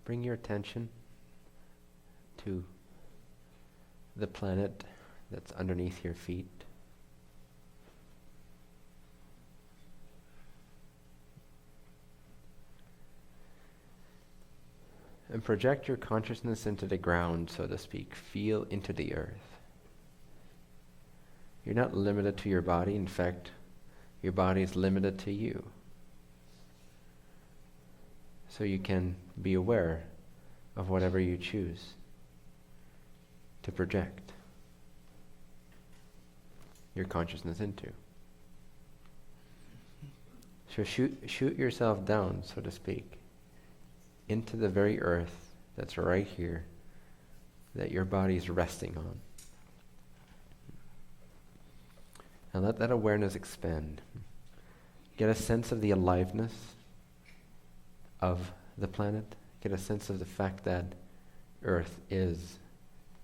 bring your attention to the planet that's underneath your feet. And project your consciousness into the ground, so to speak. Feel into the earth. You're not limited to your body. In fact, your body is limited to you. So you can be aware of whatever you choose to project your consciousness into. So shoot yourself down, so to speak, into the very earth that's right here, that your body is resting on. And let that awareness expand. Get a sense of the aliveness of the planet. Get a sense of the fact that Earth is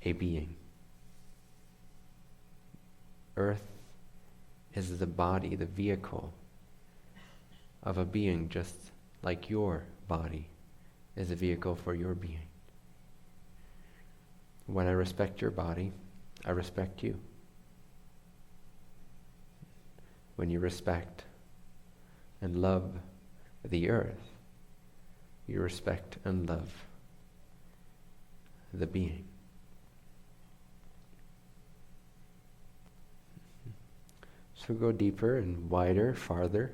a being. Earth is the body, the vehicle of a being, just like your body is a vehicle for your being. When I respect your body, I respect you. When you respect and love the earth, you respect and love the being. So go deeper and wider, farther.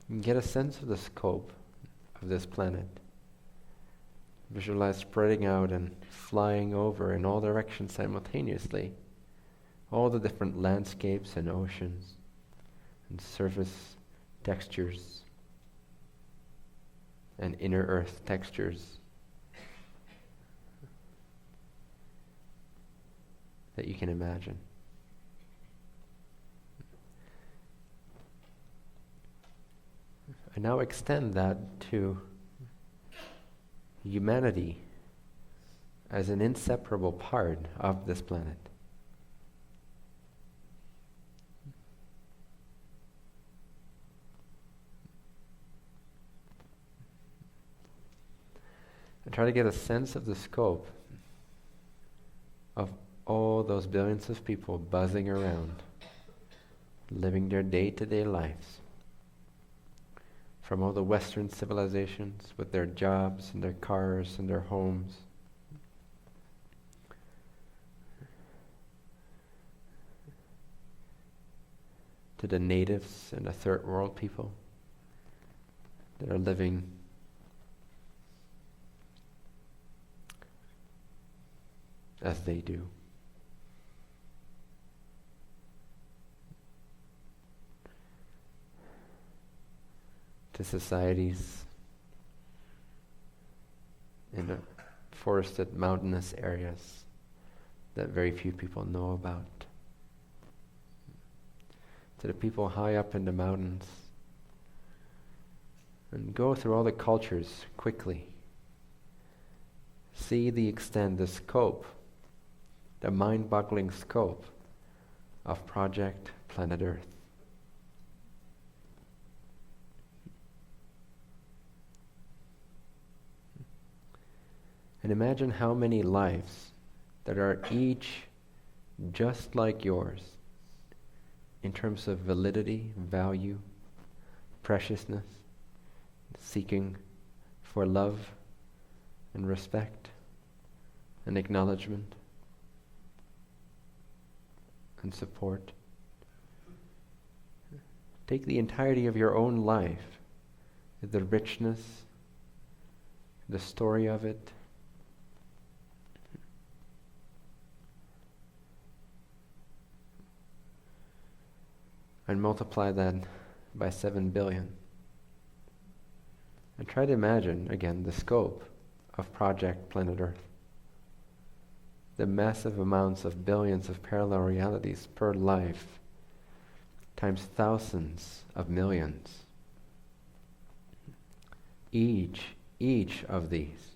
And get a sense of the scope of this planet. Visualize spreading out and flying over in all directions simultaneously. All the different landscapes and oceans and surface textures and inner earth textures that you can imagine. I now extend that to humanity as an inseparable part of this planet. And try to get a sense of the scope of all those billions of people buzzing around, living their day-to-day lives. From all the Western civilizations with their jobs and their cars and their homes, to the natives and the third world people that are living as they do. To societies in the forested mountainous areas that very few people know about. To the people high up in the mountains. And go through all the cultures quickly. See the extent, the scope, the mind-boggling scope of Project Planet Earth. And imagine how many lives that are each just like yours in terms of validity, value, preciousness, seeking for love and respect and acknowledgement and support. Take the entirety of your own life, the richness, the story of it, and multiply that by 7 billion. And try to imagine, again, the scope of Project Planet Earth. The massive amounts of billions of parallel realities per life, times thousands of millions. Each of these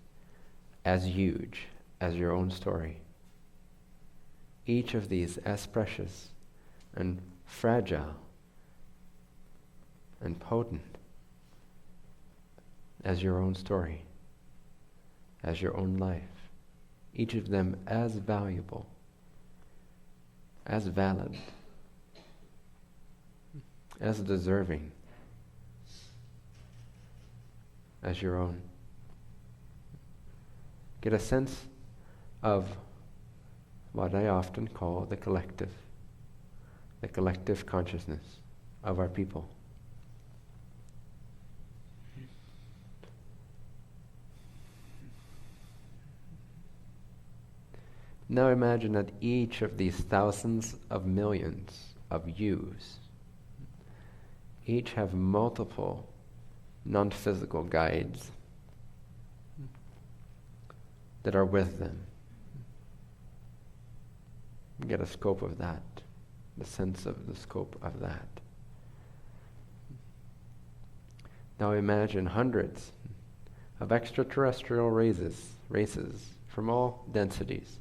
as huge as your own story. Each of these as precious and fragile and potent as your own story, as your own life. Each of them as valuable, as valid, as deserving as your own. Get a sense of what I often call the collective consciousness of our people. Now imagine that each of these thousands of millions of yous each have multiple non-physical guides that are with them. Get a scope of that, the sense of the scope of that. Now imagine hundreds of extraterrestrial races from all densities.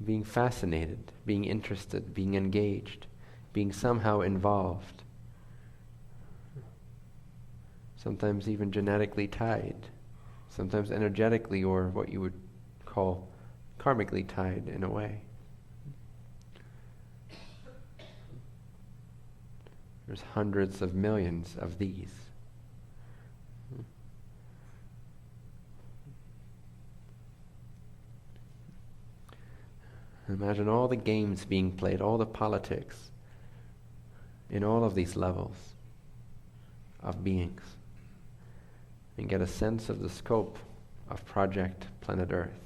Being fascinated, being interested, being engaged, being somehow involved. Sometimes even genetically tied, sometimes energetically, or what you would call karmically tied in a way. There's hundreds of millions of these. Imagine all the games being played, all the politics in all of these levels of beings, and get a sense of the scope of Project Planet Earth.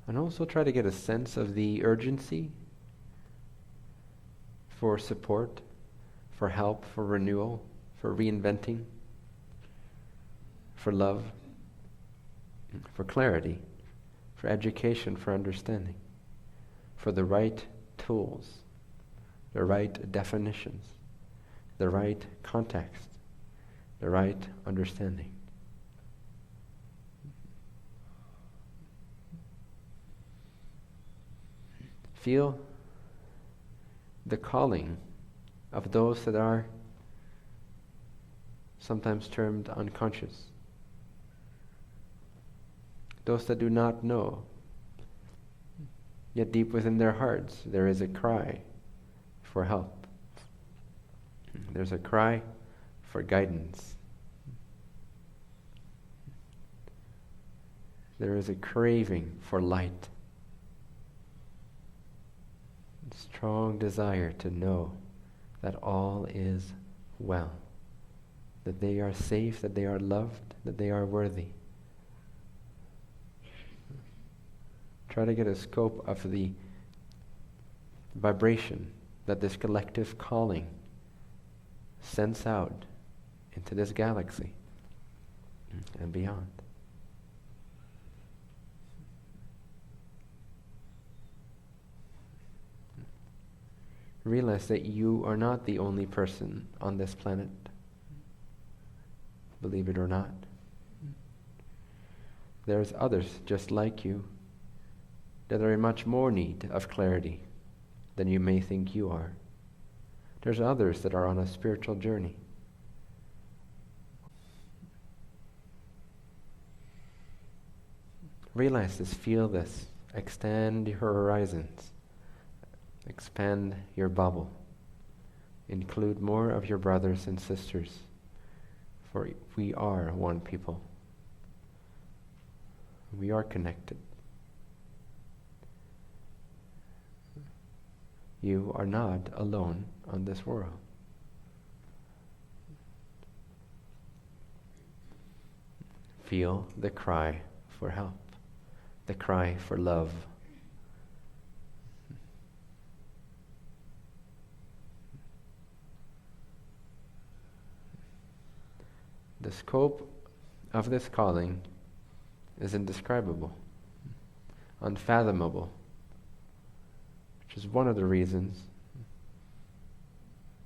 And also try to get a sense of the urgency for support, for help, for renewal, for reinventing, for love, for clarity, for education, for understanding, for the right tools, the right definitions, the right context, the right understanding. Feel the calling of those that are sometimes termed unconscious. Those that do not know, yet deep within their hearts there is a cry for help. There's a cry for guidance. There is a craving for light. A strong desire to know that all is well, that they are safe, that they are loved, that they are worthy. Try to get a scope of the vibration that this collective calling sends out into this galaxy and beyond. Realize that you are not the only person on this planet. Believe it or not. There's others just like you that are in much more need of clarity than you may think you are. There's others that are on a spiritual journey. Realize this, feel this, extend your horizons, expand your bubble, include more of your brothers and sisters, for we are one people. We are connected. You are not alone on this world. Feel the cry for help, the cry for love. The scope of this calling is indescribable, unfathomable, which is one of the reasons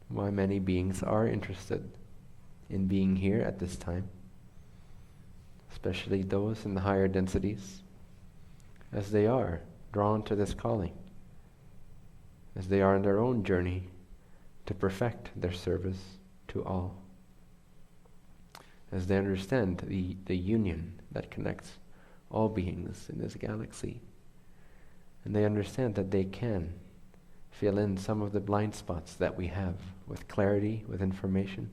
why many beings are interested in being here at this time, especially those in the higher densities, as they are drawn to this calling, as they are in their own journey to perfect their service to all, as they understand the union that connects all beings in this galaxy, and they understand that they can fill in some of the blind spots that we have with clarity, with information.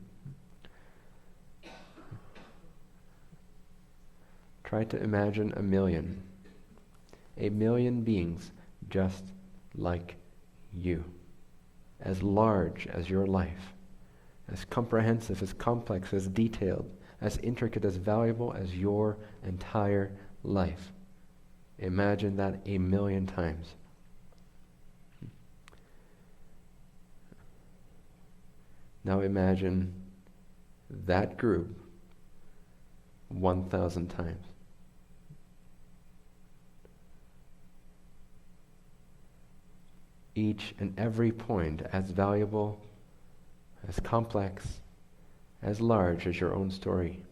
Try to imagine a million beings just like you, as large as your life, as comprehensive, as complex, as detailed, as intricate, as valuable as your entire life. Imagine that 1,000,000 times. Now imagine that group 1,000 times. Each and every point as valuable, as complex, as large as your own story.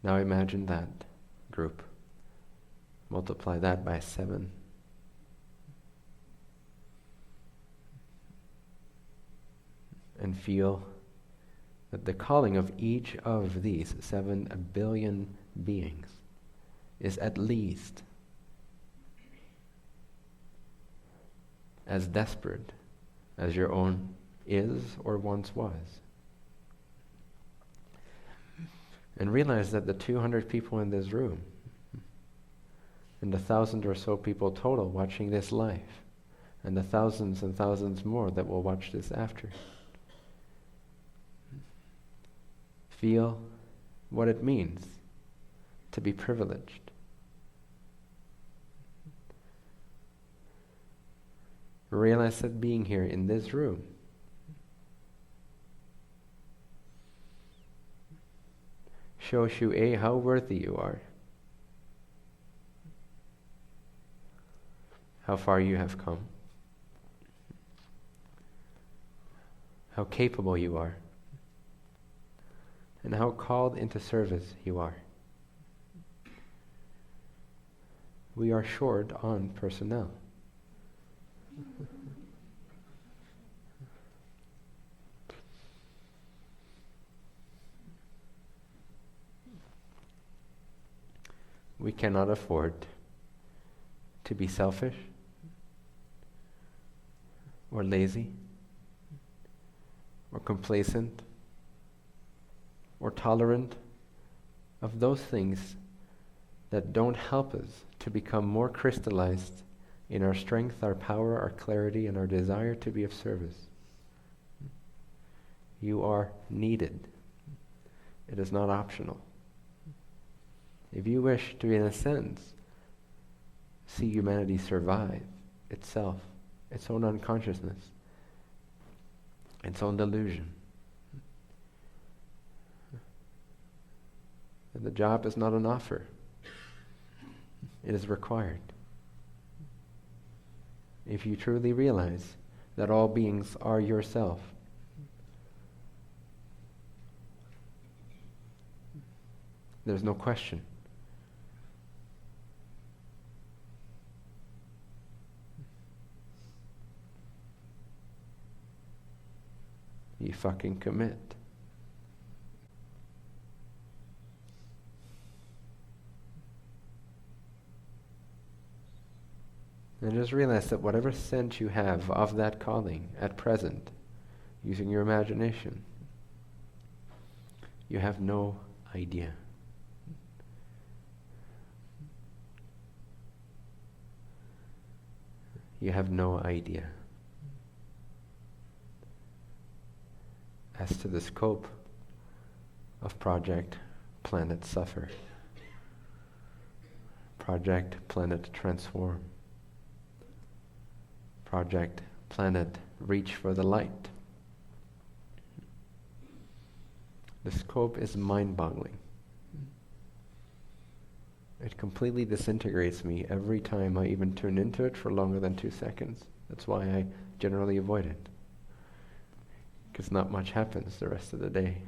Now imagine that group. Multiply that by 7. And feel that the calling of each of these 7 billion beings is at least as desperate as your own is or once was. And realize that the 200 people in this room and the 1,000 or so people total watching this live, and the thousands and thousands more that will watch this after, feel what it means to be privileged. Realize that being here in this room shows you how worthy you are, how far you have come, how capable you are, and how called into service you are. We are short on personnel. We cannot afford to be selfish or lazy or complacent or tolerant of those things that don't help us to become more crystallized in our strength, our power, our clarity, and our desire to be of service. You are needed. It is not optional. If you wish to, in a sense, see humanity survive itself, its own unconsciousness, its own delusion, then the job is not an offer. It is required. If you truly realize that all beings are yourself, there's no question. You fucking commit. And just realize that whatever sense you have of that calling at present, using your imagination, you have no idea. You have no idea as to the scope of Project Planet Suffer, Project Planet Transform, Project Planet Reach for the Light. The scope is mind-boggling. It completely disintegrates me every time I even tune into it for longer than 2 seconds. That's why I generally avoid it, because not much happens the rest of the day.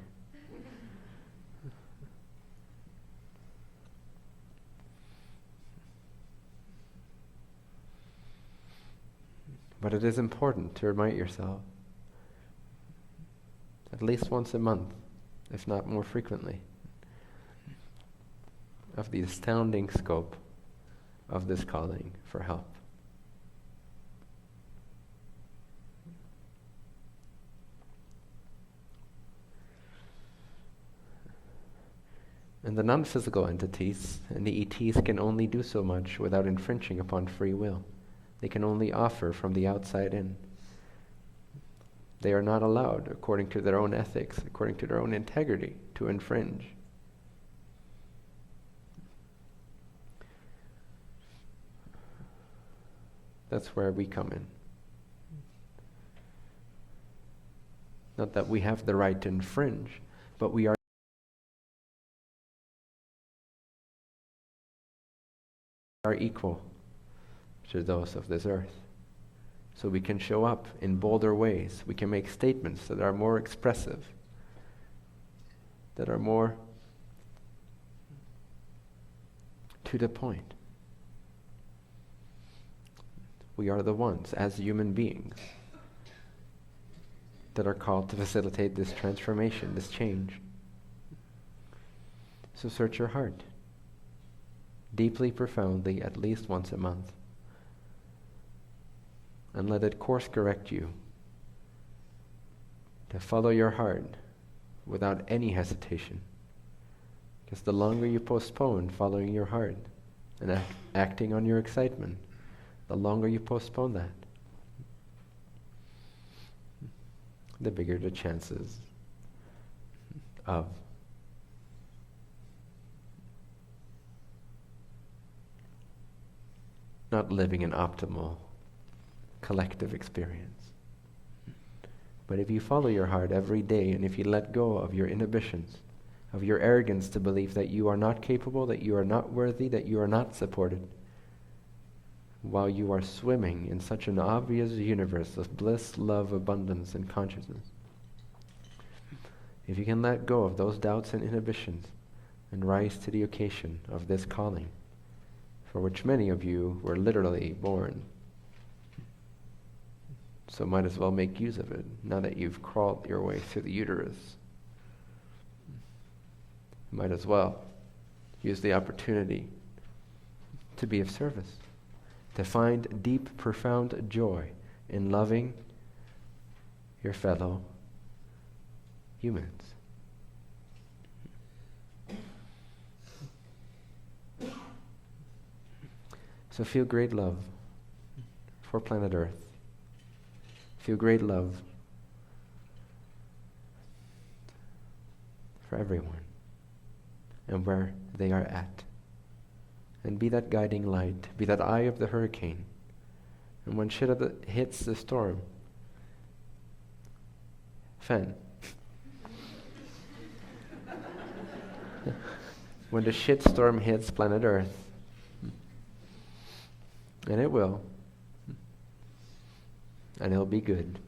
But it is important to remind yourself, at least once a month, if not more frequently, of the astounding scope of this calling for help. And the non-physical entities and the ETs can only do so much without infringing upon free will. They can only offer from the outside in. They are not allowed, according to their own ethics, according to their own integrity, to infringe. That's where we come in. Not that we have the right to infringe, but we are equal to those of this earth. So we can show up in bolder ways. We can make statements that are more expressive, that are more to the point. We are the ones, as human beings, that are called to facilitate this transformation, this change. So search your heart, deeply, profoundly, at least once a month, and let it course correct you to follow your heart without any hesitation. Because the longer you postpone following your heart and acting on your excitement, the longer you postpone that, the bigger the chances of not living an optimal collective experience. But if you follow your heart every day, and if you let go of your inhibitions, of your arrogance to believe that you are not capable, that you are not worthy, that you are not supported, while you are swimming in such an obvious universe of bliss, love, abundance, and consciousness, if you can let go of those doubts and inhibitions and rise to the occasion of this calling, for which many of you were literally born, so might as well make use of it now that you've crawled your way through the uterus. Might as well use the opportunity to be of service, to find deep, profound joy in loving your fellow humans. So feel great love for planet Earth. Feel great love for everyone and where they are at. And be that guiding light, be that eye of the hurricane. And when shit hits the storm, Fen, when the shit storm hits planet Earth, and it will, and it'll be good,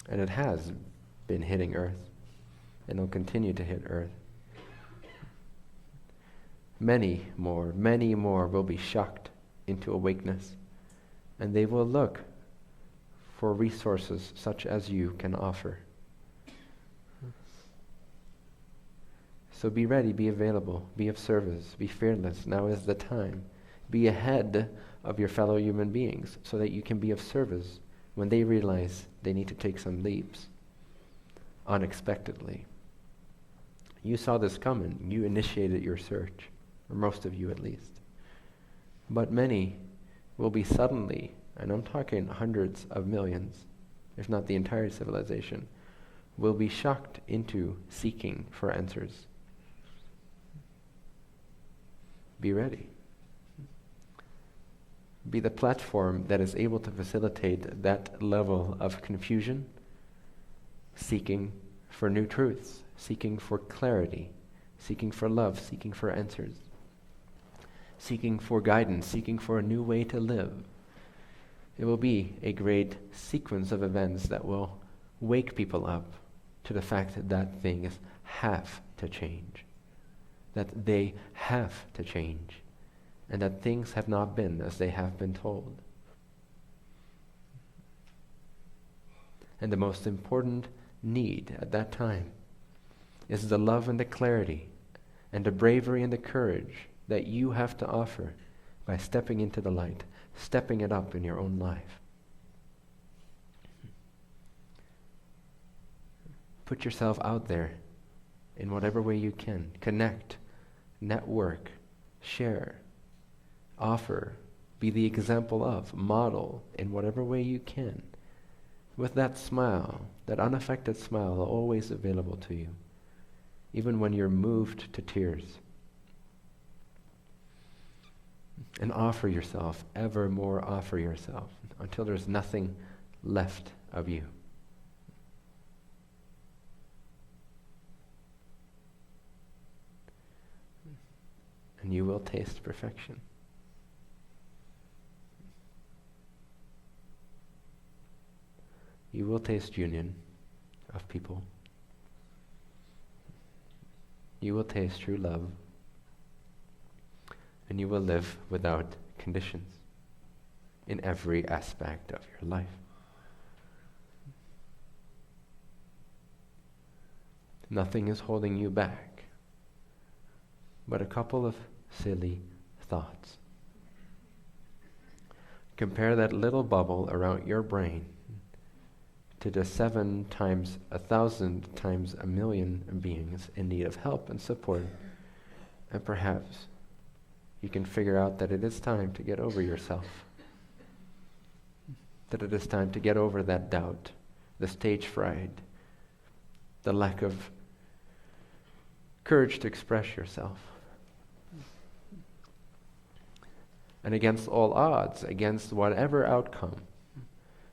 and it has been hitting Earth, and it'll continue to hit Earth. Many more will be shocked into awakeness, and they will look for resources such as you can offer. So be ready, be available, be of service, be fearless. Now is the time. Be ahead of your fellow human beings so that you can be of service when they realize they need to take some leaps unexpectedly. You saw this coming. You initiated your search, or most of you at least. But many will be suddenly, and I'm talking hundreds of millions, if not the entire civilization, will be shocked into seeking for answers. Be ready. Be the platform that is able to facilitate that level of confusion, seeking for new truths, seeking for clarity, seeking for love, seeking for answers, seeking for guidance, seeking for a new way to live. It will be a great sequence of events that will wake people up to the fact that things have to change, that they have to change, and that things have not been as they have been told. And the most important need at that time is the love and the clarity and the bravery and the courage that you have to offer by stepping into the light, stepping it up in your own life. Put yourself out there in whatever way you can. Connect, network, share, offer, be the example of, model in whatever way you can. With that smile, that unaffected smile always available to you, even when you're moved to tears. And offer yourself, ever more offer yourself, until there's nothing left of you. And you will taste perfection. You will taste union of people. You will taste true love. And you will live without conditions in every aspect of your life. Nothing is holding you back but a couple of silly thoughts. Compare that little bubble around your brain to the 7 times 1,000 times 1,000,000 beings in need of help and support, and perhaps you can figure out that it is time to get over yourself, that it is time to get over that doubt, the stage fright, the lack of courage to express yourself. And against all odds, against whatever outcome,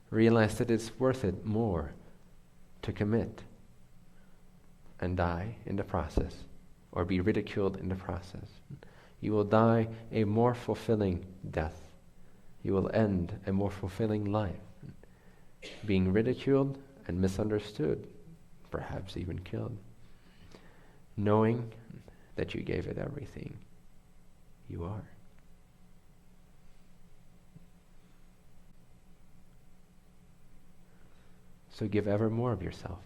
realize that it's worth it more to commit and die in the process, or be ridiculed in the process. You will die a more fulfilling death. You will end a more fulfilling life, being ridiculed and misunderstood, perhaps even killed, knowing that you gave it everything you are. So give ever more of yourself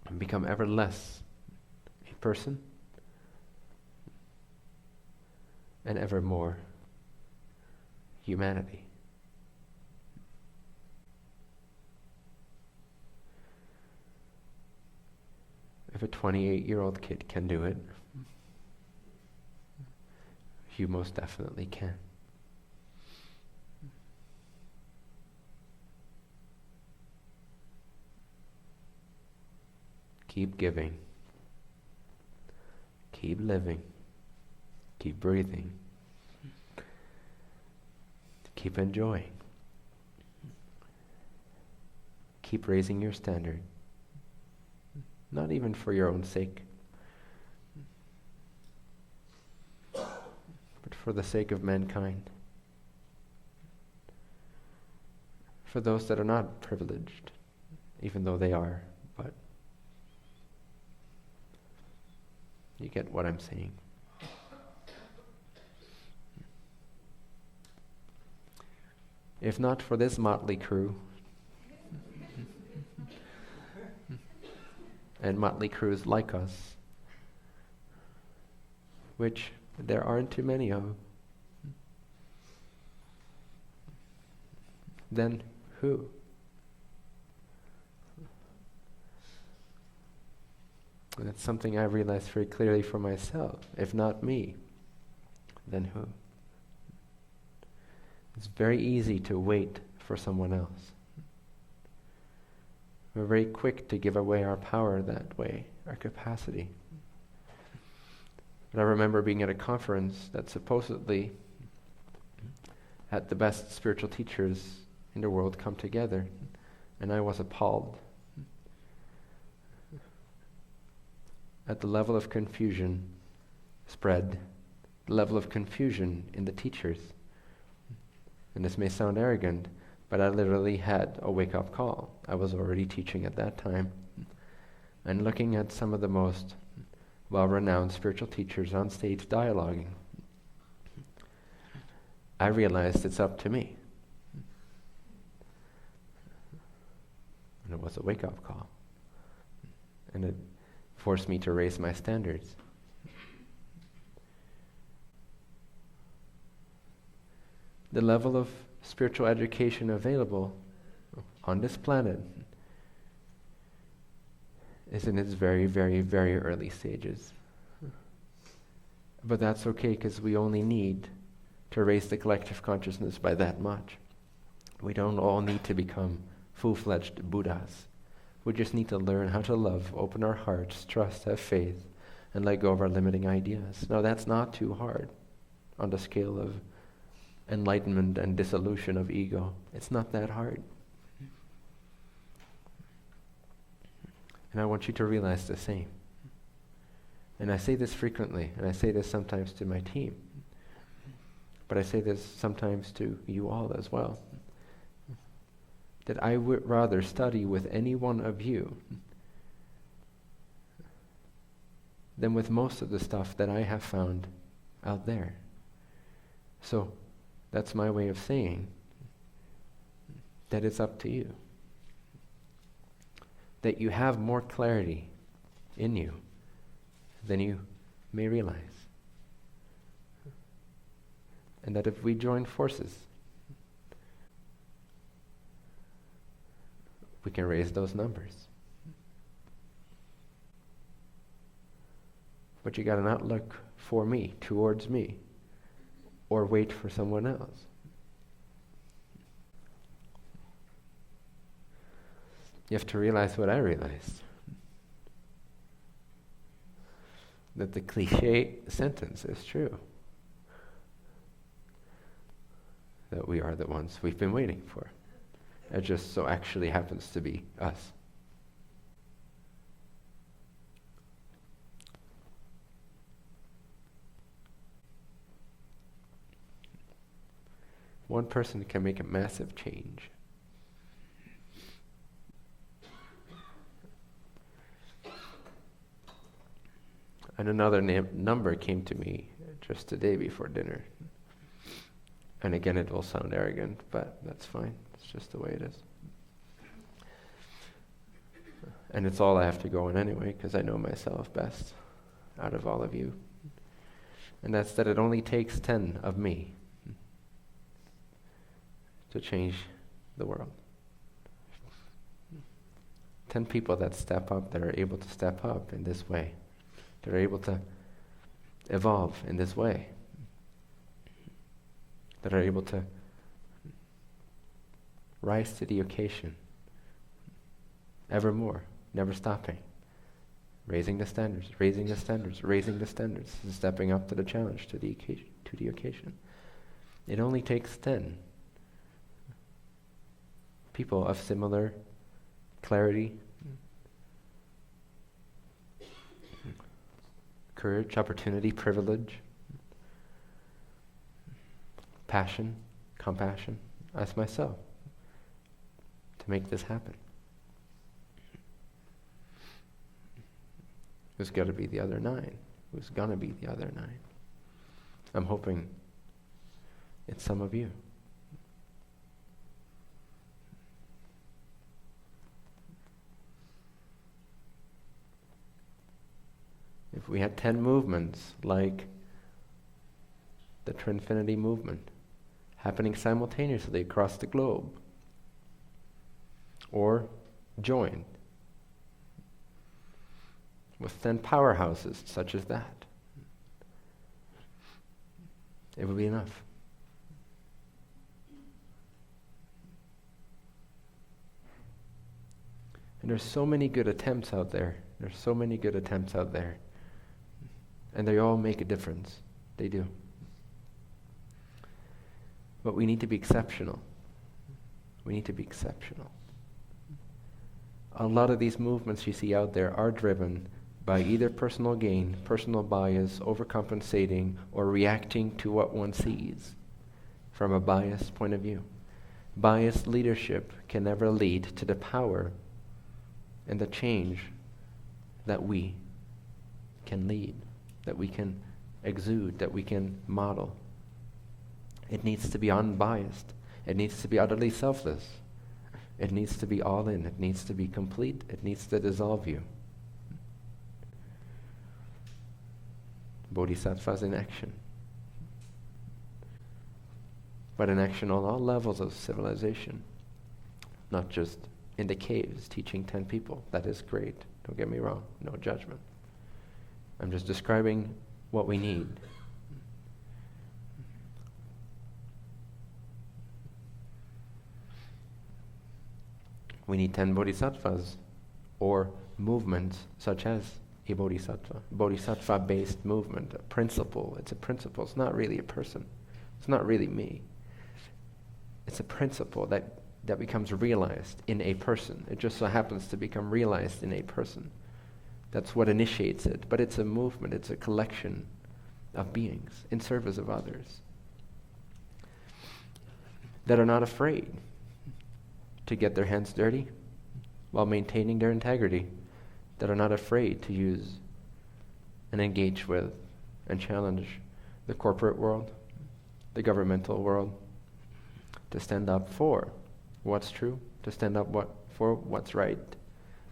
and become ever less a person and ever more humanity. If a 28-year-old kid can do it, you most definitely can. Keep giving. Keep living. Keep breathing. Keep enjoying. Keep raising your standard. Not even for your own sake, but for the sake of mankind. For those that are not privileged, even though they are, but you get what I'm saying. If not for this motley crew, and motley crews like us, which there aren't too many of, then who? And that's something I realized very clearly for myself. If not me, then who? It's very easy to wait for someone else. We're very quick to give away our power that way, our capacity. But I remember being at a conference that supposedly had the best spiritual teachers in the world come together, and I was appalled at the level of confusion spread, the level of confusion in the teachers. And this may sound arrogant, but I literally had a wake-up call. I was already teaching at that time, and looking at some of the most well-renowned spiritual teachers on stage dialoguing. I realized it's up to me. And it was a wake-up call. And it forced me to raise my standards. The level of spiritual education available on this planet is in its very, very, very early stages. But that's okay, because we only need to raise the collective consciousness by that much. We don't all need to become full-fledged Buddhas. We just need to learn how to love, open our hearts, trust, have faith, and let go of our limiting ideas. Now, that's not too hard on the scale of enlightenment and dissolution of ego. It's not that hard. And I want you to realize the same. And I say this frequently, and I say this sometimes to my team, but I say this sometimes to you all as well, that I would rather study with any one of you than with most of the stuff that I have found out there. So that's my way of saying that it's up to you. That you have more clarity in you than you may realize. And that if we join forces, we can raise those numbers. But you gotta not look for me, towards me, or wait for someone else. You have to realize what I realized. That the cliche sentence is true. That we are the ones we've been waiting for. It just so actually happens to be us. One person can make a massive change. And another number came to me just the day before dinner. And again, it will sound arrogant, but that's fine. It's just the way it is. And it's all I have to go on anyway, because I know myself best out of all of you. And that's that it only takes 10 of me to change the world. 10 people that step up, that are able to step up in this way. That are able to evolve in this way. That are able to rise to the occasion. Evermore, never stopping. Raising the standards, raising the standards, raising the standards, and stepping up to the challenge, to the occasion. It only takes 10 people of similar clarity, courage, opportunity, privilege, passion, compassion, as myself, to make this happen. Who's got to be the other 9? Who's going to be the other 9? I'm hoping it's some of you. If we had 10 movements like the Trinfinity movement happening simultaneously across the globe, or joined with 10 powerhouses such as that, it would be enough. And there's so many good attempts out there. There's so many good attempts out there. And they all make a difference. They do. But we need to be exceptional. We need to be exceptional. A lot of these movements you see out there are driven by either personal gain, personal bias, overcompensating, or reacting to what one sees from a biased point of view. Biased leadership can never lead to the power and the change that we can lead, that we can exude, that we can model. It needs to be unbiased. It needs to be utterly selfless. It needs to be all in. It needs to be complete. It needs to dissolve you. Bodhisattvas in action. But in action on all levels of civilization. Not just in the caves teaching 10 people. That is great. Don't get me wrong. No judgment. I'm just describing what we need. We need 10 bodhisattvas, or movements such as a bodhisattva. Bodhisattva-based movement, a principle. It's a principle. It's not really a person. It's not really me. It's a principle that becomes realized in a person. It just so happens to become realized in a person. That's what initiates it. But it's a movement. It's a collection of beings in service of others that are not afraid to get their hands dirty while maintaining their integrity, that are not afraid to use and engage with and challenge the corporate world, the governmental world, to stand up for what's true, to stand up for what's right,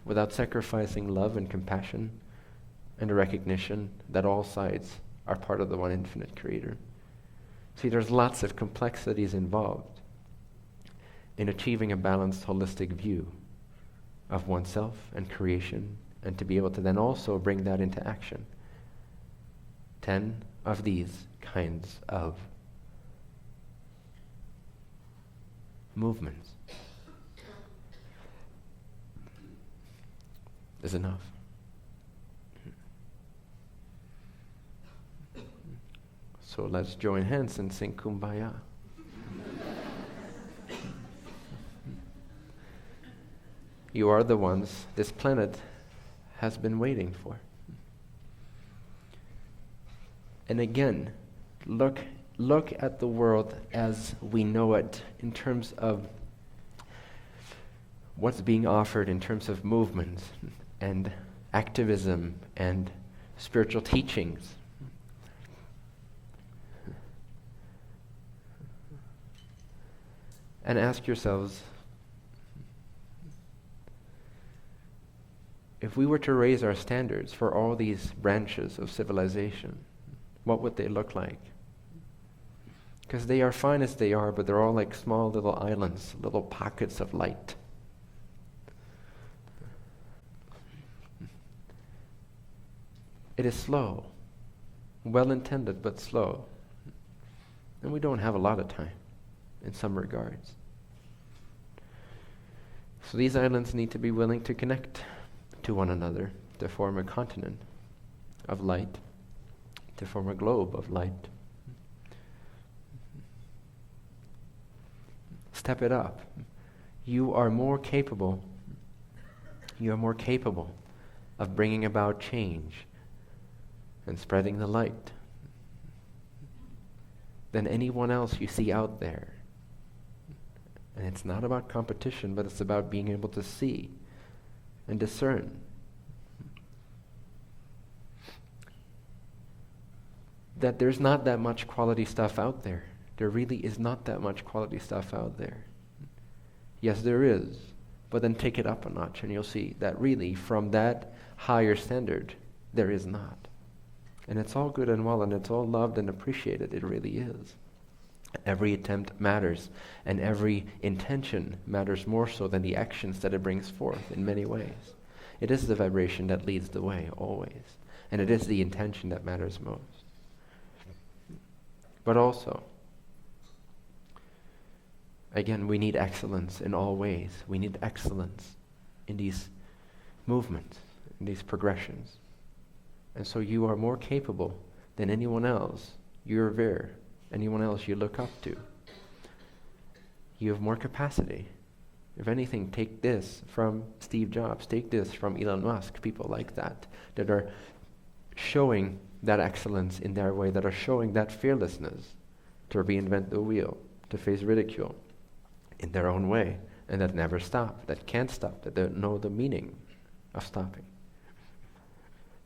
without sacrificing love and compassion and a recognition that all sides are part of the one infinite creator. See, there's lots of complexities involved in achieving a balanced, holistic view of oneself and creation, and to be able to then also bring that into action. 10 of these kinds of movements is enough. So let's join hands and sing Kumbaya. You are the ones this planet has been waiting for. And again, look at the world as we know it in terms of what's being offered in terms of movements and activism and spiritual teachings. And ask yourselves, if we were to raise our standards for all these branches of civilization, what would they look like? Because they are fine as they are, but they're all like small little islands, little pockets of light. It is slow, well-intended, but slow. And we don't have a lot of time in some regards. So these islands need to be willing to connect to one another, to form a continent of light, to form a globe of light. Step it up. You are more capable of bringing about change and spreading the light than anyone else you see out there. And it's not about competition, but it's about being able to see and discern. That there's not that much quality stuff out there. There really is not that much quality stuff out there. Yes, there is, but then take it up a notch and you'll see that really from that higher standard, there is not. And it's all good and well, and it's all loved and appreciated. It really is. Every attempt matters, and every intention matters more so than the actions that it brings forth in many ways. It is the vibration that leads the way, always. And it is the intention that matters most. But also, again, we need excellence in all ways. We need excellence in these movements, in these progressions. And so you are more capable than anyone else you revere, anyone else you look up to. You have more capacity. If anything, take this from Steve Jobs, take this from Elon Musk, people like that are showing that excellence in their way, that are showing that fearlessness to reinvent the wheel, to face ridicule in their own way, and that never stop, that can't stop, that don't know the meaning of stopping.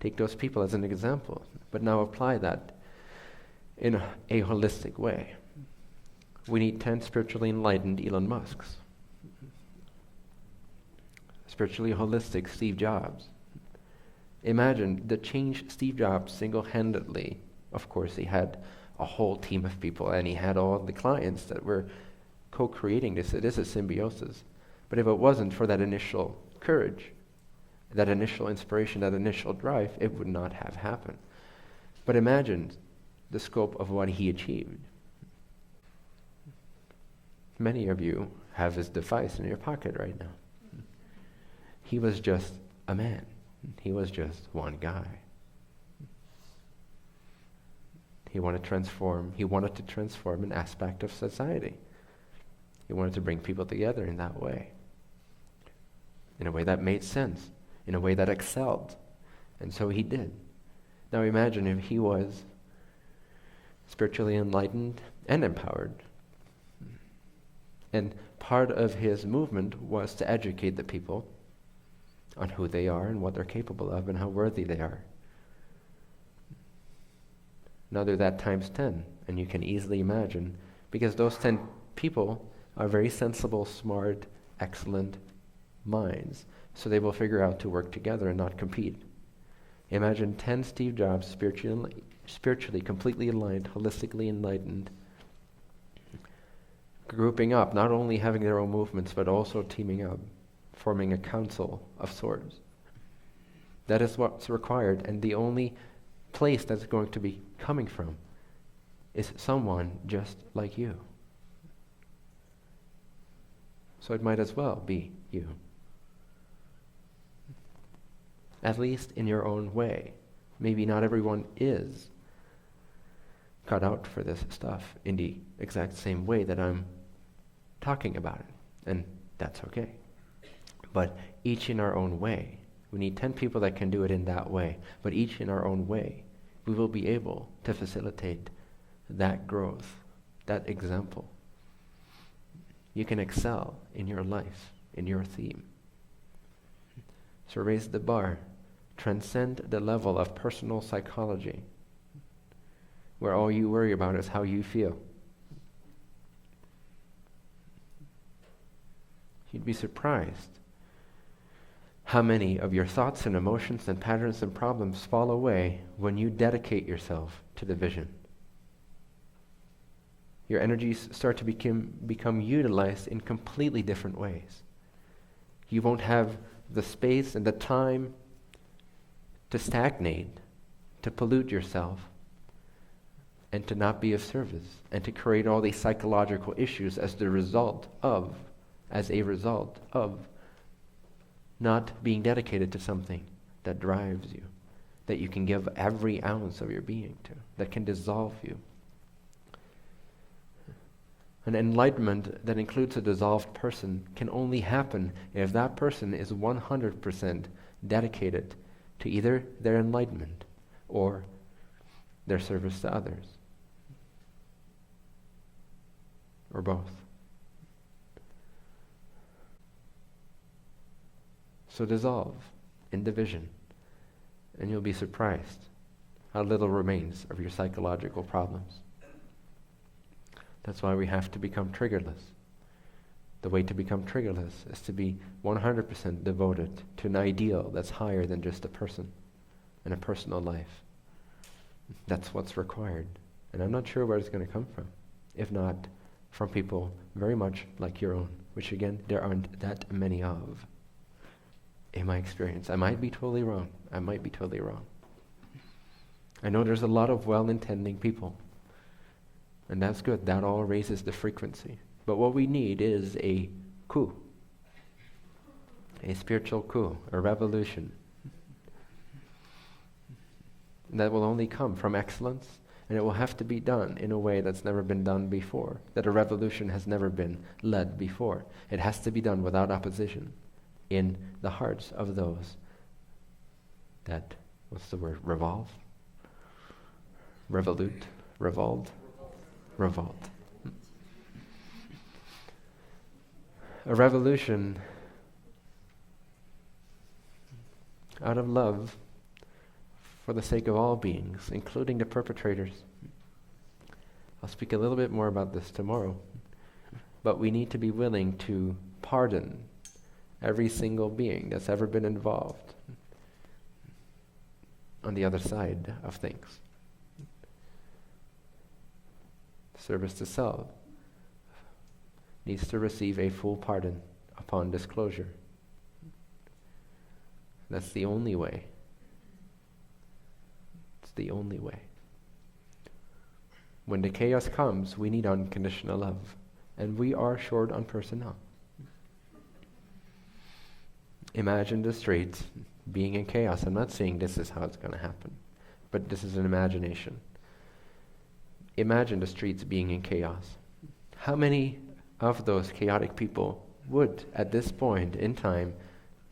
Take those people as an example, but now apply that in a holistic way. we need 10 spiritually enlightened Elon Musks. Spiritually holistic Steve Jobs. Imagine the change Steve Jobs single-handedly, of course he had a whole team of people and he had all the clients that were co-creating this. It is a symbiosis. But if it wasn't for that initial courage, that initial inspiration, that initial drive, it would not have happened. But imagine the scope of what he achieved. Many of you have his device in your pocket right now. He was just a man. He was just one guy. He wanted to transform an aspect of society. He wanted to bring people together in that way. In a way that made sense. In a way that excelled. And so he did. Now imagine if he was spiritually enlightened and empowered. And part of his movement was to educate the people on who they are and what they're capable of and how worthy they are. Now do that times 10, and you can easily imagine, because those 10 people are very sensible, smart, excellent minds, so they will figure out to work together and not compete. Imagine 10 Steve Jobs, spiritually completely aligned, holistically enlightened, grouping up, not only having their own movements, but also teaming up, forming a council of sorts. That is what's required, and the only place that's going to be coming from is someone just like you. So it might as well be you. At least in your own way. Maybe not everyone is cut out for this stuff in the exact same way that I'm talking about it, and that's okay. But each in our own way. We need 10 people that can do it in that way, but each in our own way, we will be able to facilitate that growth, that example. You can excel in your life, in your theme. So raise the bar, transcend the level of personal psychology, where all you worry about is how you feel. You'd be surprised how many of your thoughts and emotions and patterns and problems fall away when you dedicate yourself to the vision. Your energies start to become utilized in completely different ways. You won't have the space and the time to stagnate, to pollute yourself, and to not be of service, and to create all these psychological issues as a result of not being dedicated to something that drives you, that you can give every ounce of your being to, that can dissolve you. An enlightenment that includes a dissolved person can only happen if that person is 100% dedicated to either their enlightenment or their service to others, or both. So dissolve in division, and you'll be surprised how little remains of your psychological problems. That's why we have to become triggerless. The way to become triggerless is to be 100% devoted to an ideal that's higher than just a person and a personal life. That's what's required. And I'm not sure where it's going to come from, if not from people very much like your own, which again, there aren't that many of. In my experience. I might be totally wrong. I know there's a lot of well-intending people. And that's good. That all raises the frequency. But what we need is a coup. A spiritual coup. A revolution. And that will only come from excellence. And it will have to be done in a way that's never been done before. That a revolution has never been led before. It has to be done without opposition. In the hearts of those that, what's the word, revolve? Revolute? Revolved? Revolt. A revolution out of love for the sake of all beings, including the perpetrators. I'll speak a little bit more about this tomorrow. but we need to be willing to pardon every single being that's ever been involved on the other side of things. Service to self needs to receive a full pardon upon disclosure. That's the only way. It's the only way. When the chaos comes, we need unconditional love, and we are short on personnel. Imagine the streets being in chaos. I'm not saying this is how it's going to happen, but this is an imagination. Imagine the streets being in chaos. How many of those chaotic people would, at this point in time,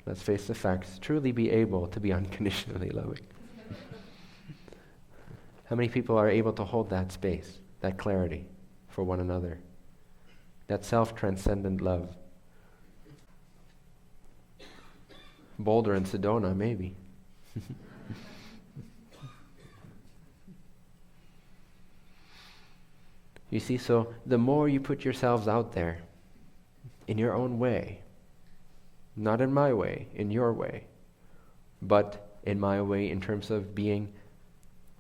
let's face the facts, truly be able to be unconditionally loving? How many people are able to hold that space, that clarity for one another, that self-transcendent love? Boulder and Sedona, maybe. You see, so the more you put yourselves out there in your own way, not in my way, in your way, but in my way in terms of being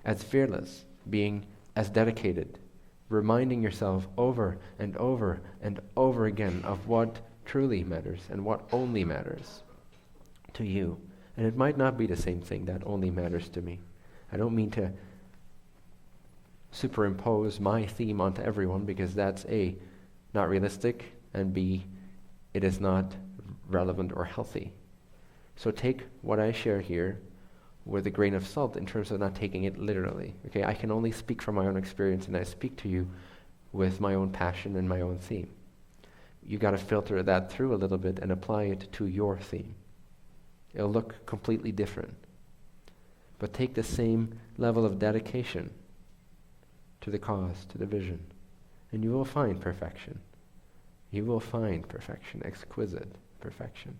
as fearless, being as dedicated, reminding yourself over and over and over again of what truly matters and what only matters to you. And it might not be the same thing that only matters to me. I don't mean to superimpose my theme onto everyone, because that's A, not realistic, and B, it is not relevant or healthy. So take what I share here with a grain of salt in terms of not taking it literally. Okay, I can only speak from my own experience, and I speak to you with my own passion and my own theme. You got to filter that through a little bit and apply it to your theme. It'll look completely different. But take the same level of dedication to the cause, to the vision, and you will find perfection. You will find perfection, exquisite perfection.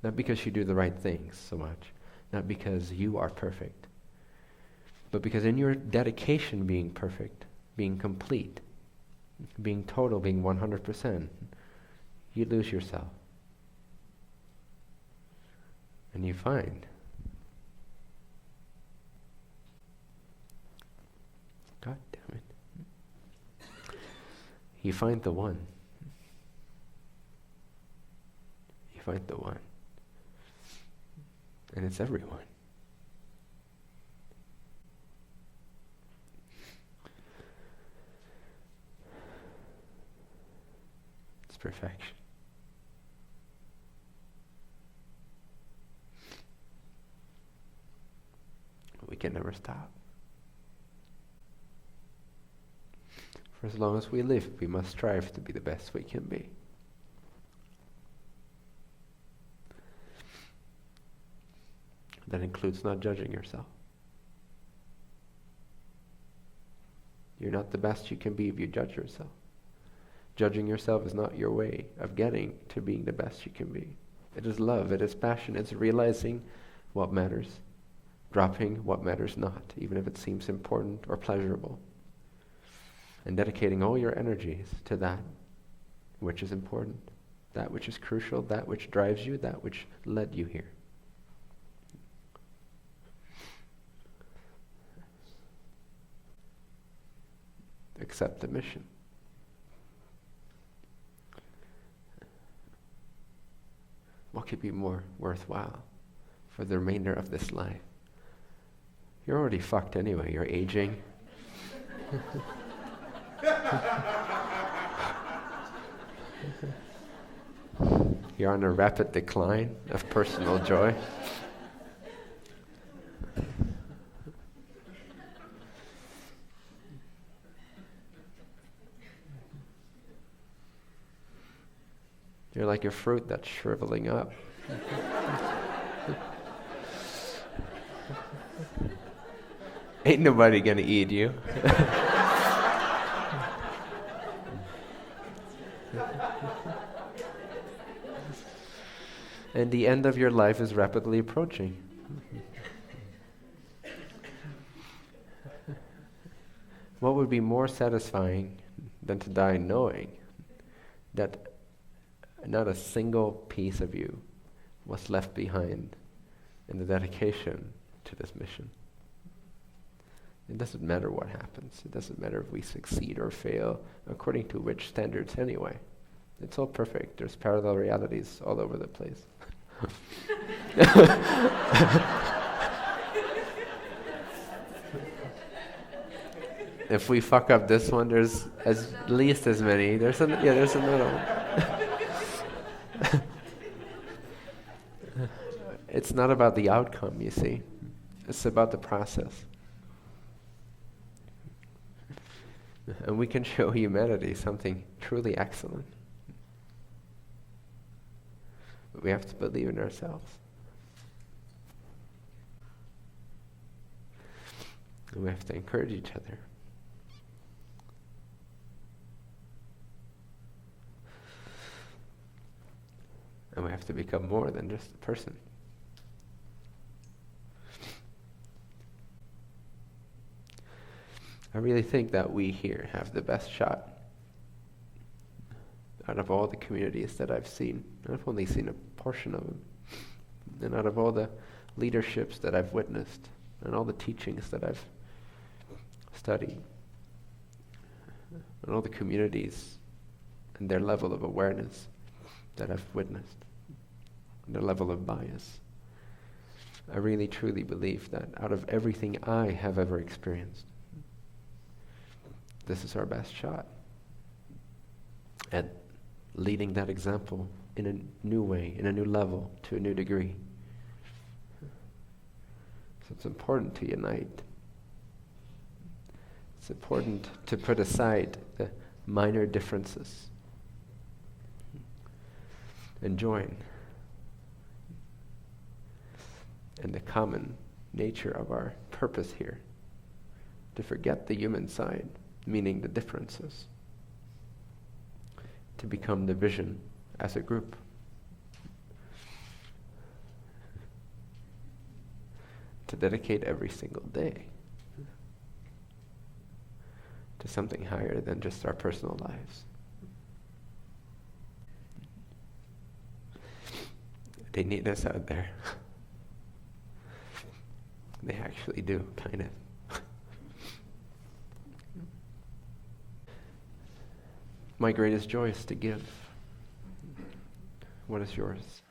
Not because you do the right things so much, not because you are perfect, but because in your dedication being perfect, being complete, being total, being 100%, you lose yourself. And you find God damn it. You find the one. You find the one. And it's everyone. It's perfection. We can never stop. For as long as we live, we must strive to be the best we can be. That includes not judging yourself. You're not the best you can be if you judge yourself. Judging yourself is not your way of getting to being the best you can be. It is love, it is passion, it's realizing what matters, dropping what matters not, even if it seems important or pleasurable, and dedicating all your energies to that which is important, that which is crucial, that which drives you, that which led you here. Accept the mission. What could be more worthwhile for the remainder of this life? You're already fucked anyway. You're aging. You're on a rapid decline of personal joy. You're like a fruit that's shriveling up. Ain't nobody gonna eat you. And the end of your life is rapidly approaching. What would be more satisfying than to die knowing that not a single piece of you was left behind in the dedication to this mission. It doesn't matter what happens. It doesn't matter if we succeed or fail, according to which standards anyway. It's all perfect. There's parallel realities all over the place. If we fuck up this one, there's at least as many. There's another one. It's not about the outcome, you see. It's about the process. And we can show humanity something truly excellent. But we have to believe in ourselves. And we have to encourage each other. And we have to become more than just a person. I really think that we here have the best shot out of all the communities that I've seen. I've only seen a portion of them. And out of all the leaderships that I've witnessed, and all the teachings that I've studied, and all the communities and their level of awareness that I've witnessed, their level of bias, I really truly believe that out of everything I have ever experienced, this is our best shot at leading that example in a new way, in a new level, to a new degree. So it's important to unite. It's important to put aside the minor differences and join in the common nature of our purpose here, to forget the human side, meaning the differences, to become the vision as a group. To dedicate every single day to something higher than just our personal lives. They need us out there. They actually do, kind of. My greatest joy is to give. What is yours?